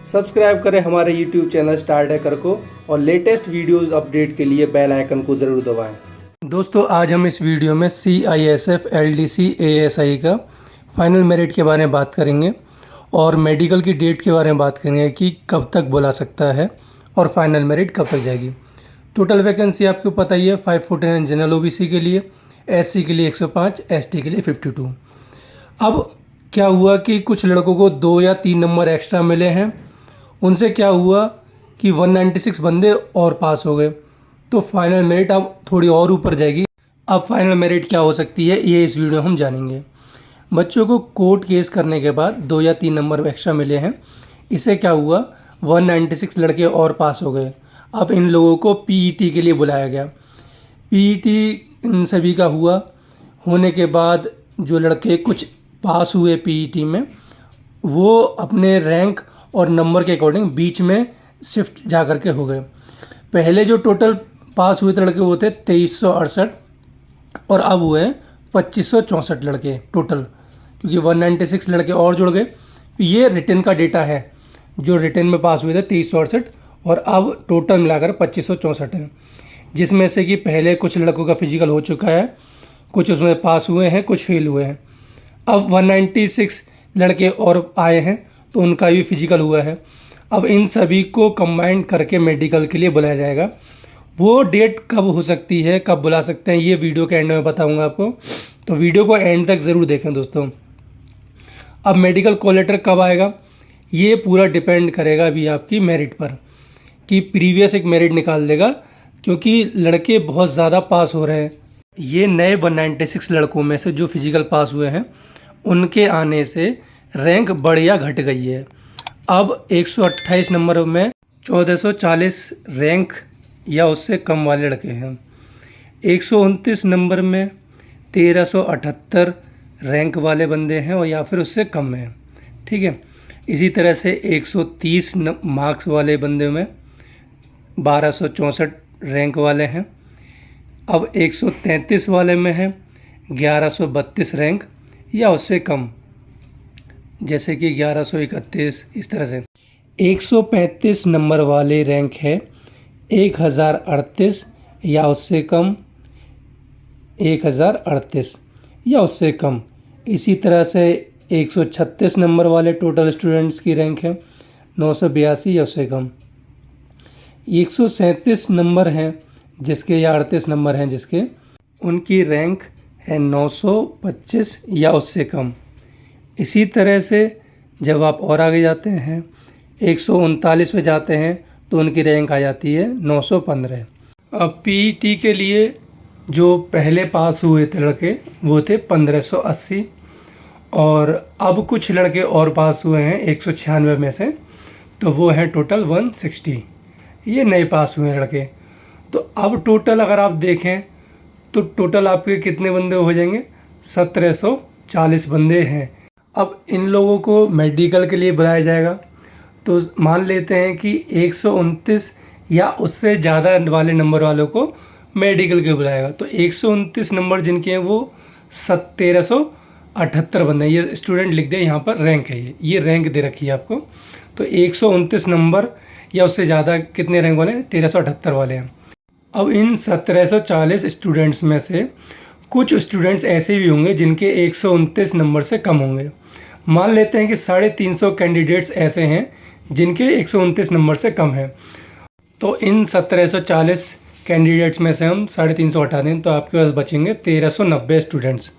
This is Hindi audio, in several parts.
सब्सक्राइब करें हमारे YouTube चैनल स्टार्ट हैकर को और लेटेस्ट वीडियोस अपडेट के लिए बेल आइकन को ज़रूर दबाएं। दोस्तों आज हम इस वीडियो में CISF LDC ASI का फाइनल मेरिट के बारे में बात करेंगे और मेडिकल की डेट के बारे में बात करेंगे कि कब तक बुला सकता है और फाइनल मेरिट कब तक जाएगी। टोटल वैकेंसी आपको पता ही है 549 जनरल OBC के लिए, SC के लिए 105, ST के लिए 52। अब क्या हुआ कि कुछ लड़कों को 2 या 3 नंबर एक्स्ट्रा मिले हैं, उनसे क्या हुआ कि 196 बंदे और पास हो गए, तो फाइनल मेरिट अब थोड़ी और ऊपर जाएगी। अब फाइनल मेरिट क्या हो सकती है ये इस वीडियो हम जानेंगे। बच्चों को कोर्ट केस करने के बाद 2 या 3 नंबर एक्स्ट्रा मिले हैं, इससे क्या हुआ 196 लड़के और पास हो गए। अब इन लोगों को PET के लिए बुलाया गया। PET इन सभी का हुआ, होने के बाद जो लड़के कुछ पास हुए PET में वो अपने रैंक और नंबर के अकॉर्डिंग बीच में शिफ्ट जा कर के हो गए। पहले जो टोटल पास हुए थे लड़के वो थे 2368 और अब हुए 2564 लड़के टोटल, क्योंकि 196 लड़के और जुड़ गए। ये रिटन का डेटा है, जो रिटन में पास हुए थे 2368 और अब टोटल मिलाकर 2564 है, जिसमें से कि पहले कुछ लड़कों का फिजिकल हो चुका है, कुछ उसमें पास हुए हैं, कुछ फेल हुए हैं। अब 196 लड़के और आए हैं तो उनका भी फिजिकल हुआ है। अब इन सभी को कंबाइन करके मेडिकल के लिए बुलाया जाएगा। वो डेट कब हो सकती है, कब बुला सकते हैं, ये वीडियो के एंड में बताऊंगा आपको, तो वीडियो को एंड तक ज़रूर देखें दोस्तों। अब मेडिकल कॉल लेटर कब आएगा ये पूरा डिपेंड करेगा अभी आपकी मेरिट पर, कि प्रीवियस एक मेरिट निकाल देगा, क्योंकि लड़के बहुत ज़्यादा पास हो रहे हैं। ये नए 196 लड़कों में से जो फिजिकल पास हुए हैं उनके आने से रैंक बढ़ या घट गई है। अब 128 नंबर में 1440 रैंक या उससे कम वाले लड़के हैं। 129 नंबर में 1378 रैंक वाले बंदे हैं और या फिर उससे कम हैं, ठीक है। इसी तरह से 130 मार्क्स वाले बंदे में 1264 रैंक वाले हैं। अब 133 वाले में है 1132 रैंक या उससे कम, जैसे कि 1131, इस तरह से। 135 नंबर वाले रैंक है 1038 या उससे कम, 1038 या उससे कम। इसी तरह से 136 नंबर वाले टोटल स्टूडेंट्स की रैंक है 982 या उससे कम। 137 नंबर हैं जिसके, या 38 नंबर हैं जिसके, उनकी रैंक है 925 या उससे कम। इसी तरह से जब आप और आगे जाते हैं 139 पे जाते हैं तो उनकी रैंक आ जाती है 915। अब PET के लिए जो पहले पास हुए थे लड़के वो थे 1580 और अब कुछ लड़के और पास हुए हैं 196 में से, तो वो है टोटल 160। ये नए पास हुए हैं लड़के। तो अब टोटल अगर आप देखें तो टोटल आपके कितने बंदे हो जाएंगे, 1740 बंदे हैं। अब इन लोगों को मेडिकल के लिए बुलाया जाएगा, तो मान लेते हैं कि 129 या उससे ज़्यादा वाले नंबर वालों को मेडिकल के बुलाएगा। तो 129 नंबर जिनके हैं वो 1378 बंदे हैं। ये स्टूडेंट लिख दे, यहाँ पर रैंक है, ये रैंक दे रखी है आपको। तो 129 नंबर या उससे ज़्यादा कितने रैंक वाले हैं, 1378 वाले हैं। अब इन 1740 स्टूडेंट्स में से कुछ स्टूडेंट्स ऐसे भी होंगे जिनके 129 नंबर से कम होंगे। मान लेते हैं कि 350 कैंडिडेट्स ऐसे हैं जिनके 129 नंबर से कम हैं। तो इन 1740 कैंडिडेट्स में से हम 350 हटा दें तो आपके पास बचेंगे 1390 स्टूडेंट्स।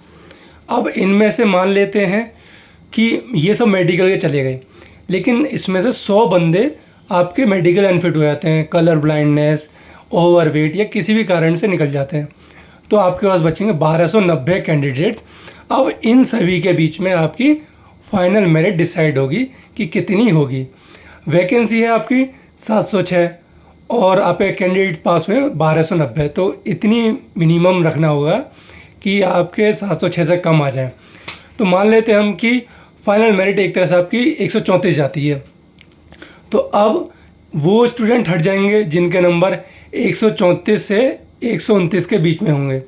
अब इनमें से मान लेते हैं कि ये सब मेडिकल के चले गए, लेकिन इसमें से 100 बंदे आपके मेडिकल अनफिट हो जाते हैं, कलर ब्लाइंडनेस, ओवरवेट या किसी भी कारण से निकल जाते हैं, तो आपके पास बचेंगे 1290 कैंडिडेट्स। अब इन सभी के बीच में आपकी फाइनल मेरिट डिसाइड होगी कि कितनी होगी। वैकेंसी है आपकी 706 और आप एक कैंडिडेट पास हुए 1290, तो इतनी मिनिमम रखना होगा कि आपके 706 से कम आ जाए। तो मान लेते हैं हम कि फाइनल मेरिट एक तरह से आपकी 134 जाती है। तो अब वो स्टूडेंट हट जाएंगे जिनके नंबर 134 से 129 के बीच में होंगे।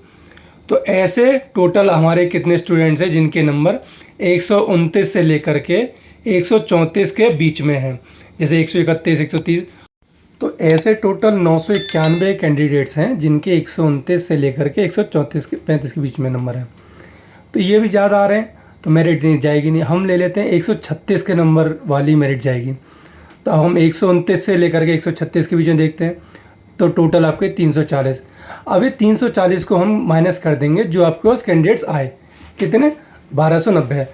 तो ऐसे टोटल हमारे कितने स्टूडेंट्स हैं जिनके नंबर 129 से लेकर के 134 के बीच में हैं, जैसे 131, 130। तो ऐसे टोटल 991 कैंडिडेट्स हैं जिनके 129 से लेकर के 134 के 35 के बीच में नंबर हैं। तो ये भी ज़्यादा आ रहे हैं तो मेरिट नहीं जाएगी नहीं। हम ले लेते हैं 136 के नंबर वाली मेरिट जाएगी। तो हम 129 से लेकर के 136 के बीच में देखते हैं, तो टोटल आपके 340। अब ये 340 को हम माइनस कर देंगे जो आपके पास कैंडिडेट्स आए, कितने, 1290।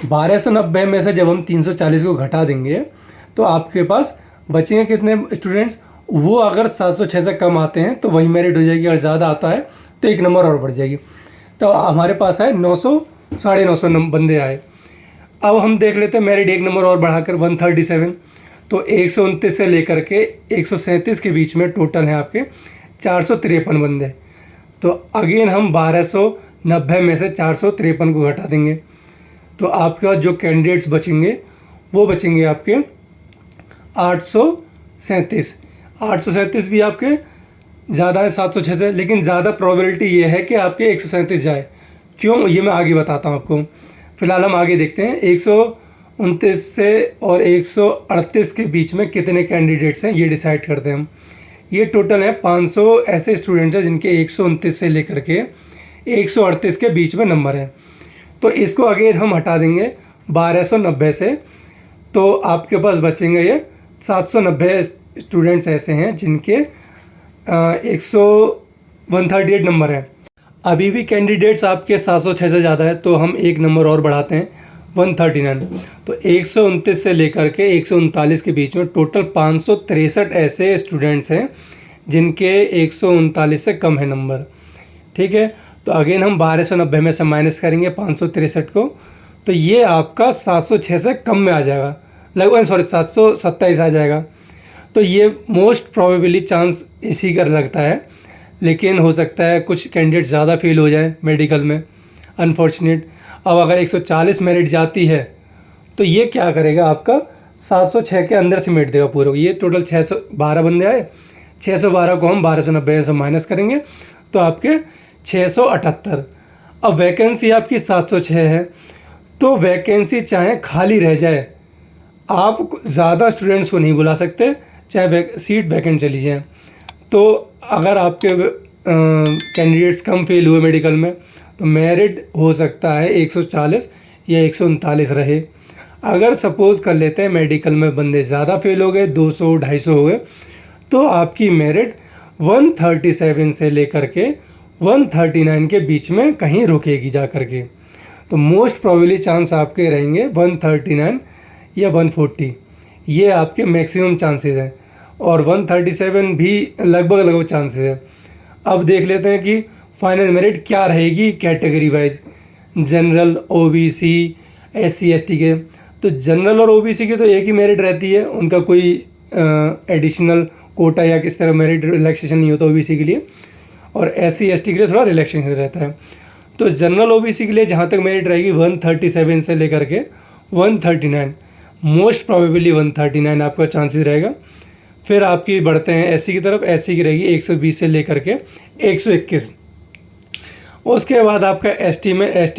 1290 में से जब हम 340 को घटा देंगे तो आपके पास बचेंगे कितने स्टूडेंट्स। वो अगर 706 से कम आते हैं तो वही मेरिट हो जाएगी, अगर ज़्यादा आता है तो एक नंबर और बढ़ जाएगी। तो हमारे पास आए 900, 950 बंदे आए। अब हम देख लेते हैं मेरिट एक नंबर और बढ़ाकर 137। तो 129 से लेकर के 137 के बीच में टोटल हैं आपके 453 बंदे। तो अगेन हम 1290 में से 453 को घटा देंगे तो आपके पास जो कैंडिडेट्स बचेंगे वो बचेंगे आपके 837। 837 भी आपके ज़्यादा है 706 से, लेकिन ज़्यादा प्रोबेबिलिटी ये है कि आपके 137 जाए। क्यों, ये मैं आगे बताता हूँ आपको। फ़िलहाल हम आगे देखते हैं 129 से और 138 के बीच में कितने कैंडिडेट्स हैं ये डिसाइड करते हैं हम। ये टोटल है 500 ऐसे स्टूडेंट्स हैं जिनके 129 से लेकर के 138 के बीच में नंबर है। तो इसको अगेन हम हटा देंगे 1290 से, तो आपके पास बचेंगे ये 790 स्टूडेंट्स ऐसे हैं जिनके 138 नंबर है। अभी भी कैंडिडेट्स आपके 706 से ज़्यादा है तो हम एक नंबर और बढ़ाते हैं 139। तो 129 से लेकर के 139 के बीच में टोटल 563 ऐसे स्टूडेंट्स हैं जिनके 139 से कम है नंबर। ठीक है, तो अगेन हम 1290 में से माइनस करेंगे 563 को, तो ये आपका 706 से कम में आ जाएगा, लगभग 727 आ जाएगा। तो ये मोस्ट प्रोबेबली चांस इसी का लगता है, लेकिन हो सकता है कुछ कैंडिडेट ज़्यादा फेल हो जाए मेडिकल में, अनफॉर्चुनेट। अब अगर 140 मेरिट जाती है तो ये क्या करेगा, आपका 706 के अंदर से मेरिट देगा पूरा। ये टोटल 612 बंदे आए, 612 को हम 1290 से माइनस करेंगे तो आपके 678। अब वैकेंसी आपकी 706 है, तो वैकेंसी चाहे खाली रह जाए, आप ज़्यादा स्टूडेंट्स को नहीं बुला सकते, चाहे सीट वैकेंट चली जाए। तो अगर आपके कैंडिडेट्स कम फेल हुए मेडिकल में तो मेरिट हो सकता है 140 या 139 रहे। अगर सपोज़ कर लेते हैं मेडिकल में बंदे ज़्यादा फेल हो गए, 200 250 हो गए, तो आपकी मेरिट 137 से लेकर के 139 के बीच में कहीं रुकेगी जा कर के। तो मोस्ट प्रोबेबली चांस आपके रहेंगे 139 या 140, ये आपके मैक्सिमम चांसेस हैं, और 137 भी लगभग चांसेस है। अब देख लेते हैं कि फाइनल मेरिट क्या रहेगी category wise, general, OBC, SC ST के। तो जनरल और ओबीसी की तो एक ही मेरिट रहती है, उनका कोई एडिशनल कोटा या किस तरह मेरिट रिलैक्सेशन नहीं होता ओबीसी के लिए, और एससी एसटी के लिए थोड़ा रिलैक्सेशन रहता है। तो जनरल ओबीसी के लिए जहाँ तक मेरिट रहेगी 137 से लेकर के 139, मोस्ट प्रोबेबली 139 आपका चांसेस रहेगा। फिर आपकी बढ़ते हैं एससी की तरफ, एससी की रहेगी 120 से लेकर के 121। उसके बाद आपका एसटी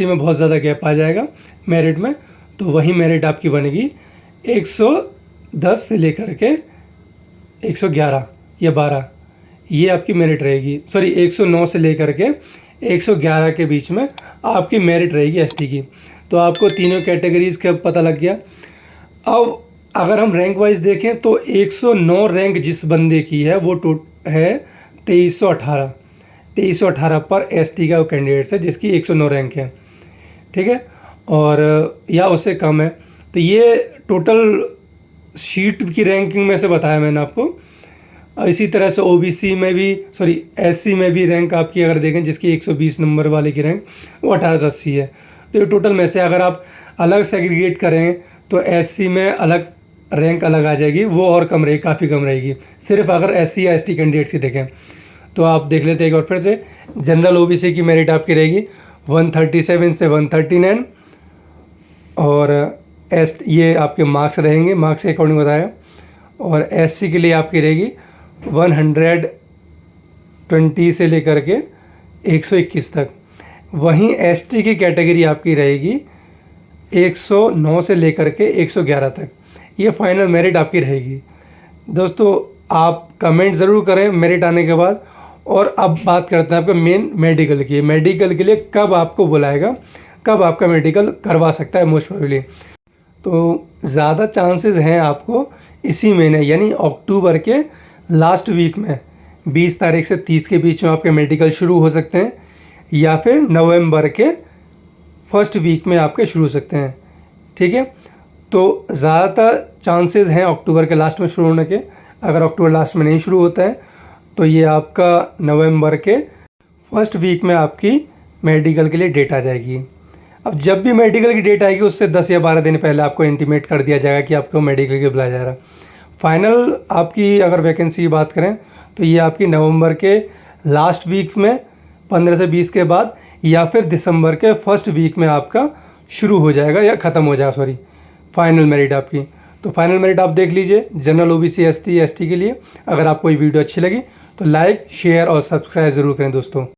में बहुत ज़्यादा गैप आ जाएगा मेरिट में, तो वही मेरिट आपकी बनेगी 110 से लेकर के 111 या 12, ये आपकी मेरिट रहेगी। सॉरी, 109 से लेकर के 111 के बीच में आपकी मेरिट रहेगी एसटी की। तो आपको तीनों कैटेगरीज़ का पता लग गया। अब अगर हम रैंक वाइज देखें तो 109 रैंक जिस बंदे की है वो है 2318 पर एसटी का कैंडिडेट्स है जिसकी 109 रैंक है। ठीक है, और या उससे कम है। तो ये टोटल शीट की रैंकिंग में से बताया मैंने आपको। इसी तरह से ओबीसी में भी, सॉरी एससी में भी रैंक आपकी अगर देखें जिसकी 120 नंबर वाले की रैंक वो 1880 है। तो ये टोटल में से अगर आप अलग सेग्रीगेट करें तो एससी में अलग रैंक अलग आ जाएगी, वो और कम रहेगी, काफ़ी कम रहेगी। सिर्फ अगर एससी या एसटी कैंडिडेट्स की देखें तो आप देख लेते हैं एक बार फिर से। जनरल ओबीसी की मेरिट आपकी रहेगी 137 से 139, और ये आपके मार्क्स रहेंगे, मार्क्स के अकॉर्डिंग बताया। और एससी के लिए आपकी रहेगी 120 से लेकर के 121 तक। वहीं एसटी की कैटेगरी आपकी रहेगी 109 से लेकर के 111 तक, ये फाइनल मेरिट आपकी रहेगी। दोस्तों आप कमेंट ज़रूर करें मेरिट आने के बाद। और अब बात करते हैं आपका मेन मेडिकल की। मेडिकल के लिए कब आपको बुलाएगा, कब आपका मेडिकल करवा सकता है मोस्ट प्रोबेबली। तो ज़्यादा चांसेस हैं आपको इसी महीने यानी अक्टूबर के लास्ट वीक में 20 तारीख से 30 के बीच में आपके मेडिकल शुरू हो सकते हैं, या फिर नवंबर के फर्स्ट वीक में आपके शुरू हो सकते हैं। ठीक है, तो ज़्यादातर चांसेस हैं अक्टूबर के लास्ट में शुरू होने के। अगर अक्टूबर लास्ट में नहीं शुरू होता है तो ये आपका नवंबर के फर्स्ट वीक में आपकी मेडिकल के लिए डेट आ जाएगी। अब जब भी मेडिकल की डेट आएगी उससे 10 या 12 दिन पहले आपको इंटीमेट कर दिया जाएगा कि आपको मेडिकल के लिए बुलाया जा रहा है। फाइनल आपकी अगर वैकेंसी की बात करें तो ये आपकी नवंबर के लास्ट वीक में 15 से 20 के बाद, या फिर दिसंबर के फर्स्ट वीक में आपका शुरू हो जाएगा या ख़त्म हो जाएगा, सॉरी, फाइनल मेरिट आपकी। तो फाइनल मेरिट आप देख लीजिए जनरल ओबीसी एसटी के लिए। अगर आपको ये वीडियो अच्छी लगी तो लाइक, शेयर और सब्सक्राइब ज़रूर करें दोस्तों।